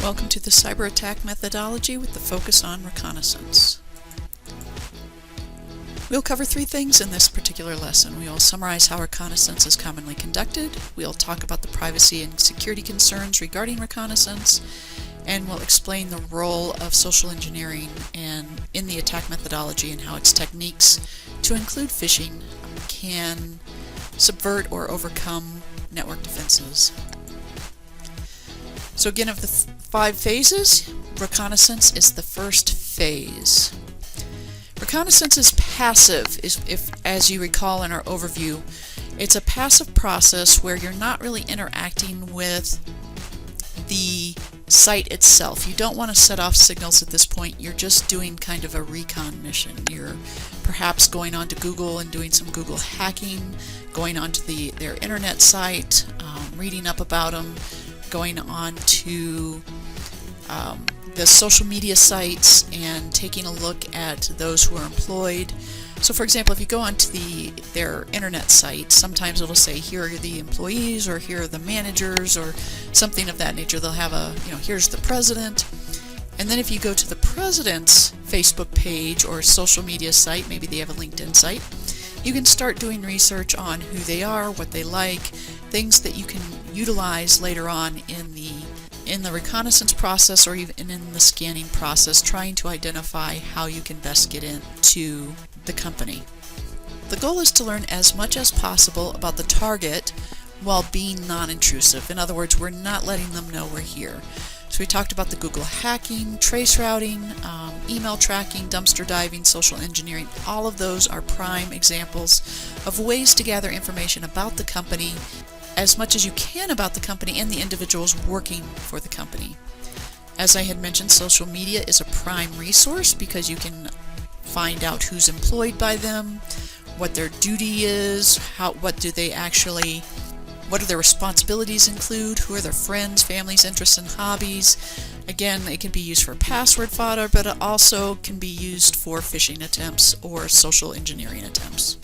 Welcome to the cyber attack methodology with the focus on reconnaissance. We'll cover three things in this particular lesson. We will summarize how reconnaissance is commonly conducted, we'll talk about the privacy and security concerns regarding reconnaissance, and we'll explain the role of social engineering in the attack methodology and how its techniques, to include phishing, can subvert or overcome network defenses. So again, of the five phases, reconnaissance is the first phase. Reconnaissance is passive, as you recall in our overview. It's a passive process where you're not really interacting with the site itself. You don't want to set off signals at this point. You're just doing kind of a recon mission. You're perhaps going on to Google and doing some Google hacking, going onto their internet site, reading up about them, going on to the social media sites and taking a look at those who are employed. So for example, if you go onto their internet site, sometimes it'll say here are the employees or here are the managers or something of that nature. They'll have here's the president. And then if you go to the president's Facebook page or social media site, maybe they have a LinkedIn site, you can start doing research on who they are, what they like, things that you can utilize later on in the reconnaissance process or even in the scanning process, trying to identify how you can best get into the company. The goal is to learn as much as possible about the target while being non-intrusive. In other words, we're not letting them know we're here. So we talked about the Google hacking, trace routing, email tracking, dumpster diving, social engineering. All of those are prime examples of ways to gather information about the company, as much as you can about the company and the individuals working for the company. As I had mentioned, social media is a prime resource because you can find out who's employed by them, what their duty is, what do their responsibilities include, who are their friends, families, interests, and hobbies. Again, it can be used for password fodder, but it also can be used for phishing attempts or social engineering attempts.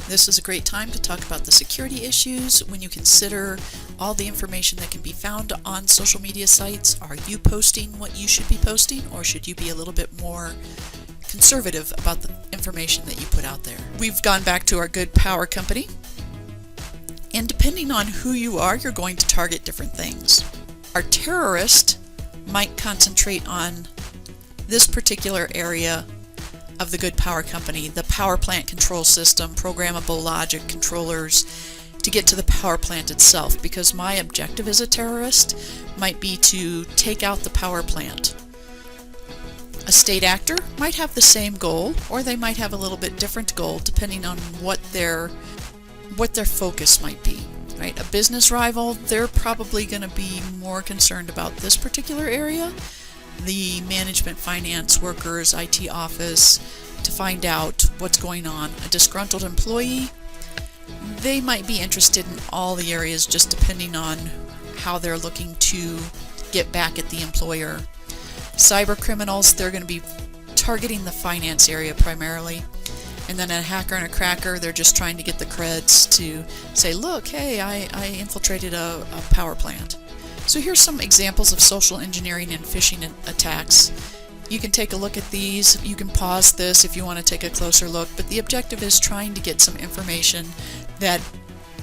This is a great time to talk about the security issues when you consider all the information that can be found on social media sites. Are you posting what you should be posting, or should you be a little bit more conservative about the information that you put out there? We've gone back to our good power company. And depending on who you are, you're going to target different things. Our terrorist might concentrate on this particular area of the good power company, the power plant control system, programmable logic controllers, to get to the power plant itself, because my objective as a terrorist might be to take out the power plant. A state actor might have the same goal, or they might have a little bit different goal depending on what their focus might be, right? A business rival, they're probably going to be more concerned about this particular area. The management, finance, workers, IT office, to find out what's going on. A disgruntled employee, they might be interested in all the areas just depending on how they're looking to get back at the employer. Cyber criminals, they're going to be targeting the finance area primarily. And then a hacker and a cracker, they're just trying to get the creds to say, look, hey, I infiltrated a power plant. So here's some examples of social engineering and phishing attacks. You can take a look at these. You can pause this if you want to take a closer look, but the objective is trying to get some information that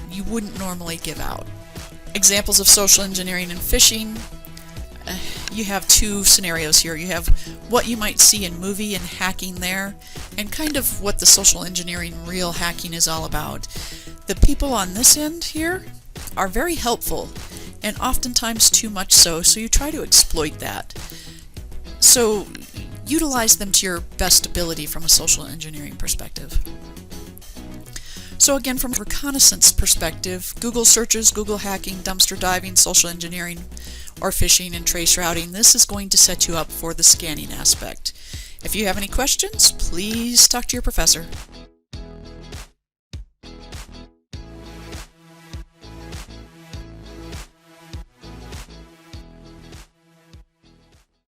you wouldn't normally give out. Examples of social engineering and phishing. You have two scenarios here. You have what you might see in movie and hacking there, and kind of what the social engineering real hacking is all about. The people on this end here are very helpful, and oftentimes too much so you try to exploit that. So utilize them to your best ability from a social engineering perspective. So again, from a reconnaissance perspective, Google searches, Google hacking, dumpster diving, social engineering, or phishing and trace routing, this is going to set you up for the scanning aspect. If you have any questions, please talk to your professor.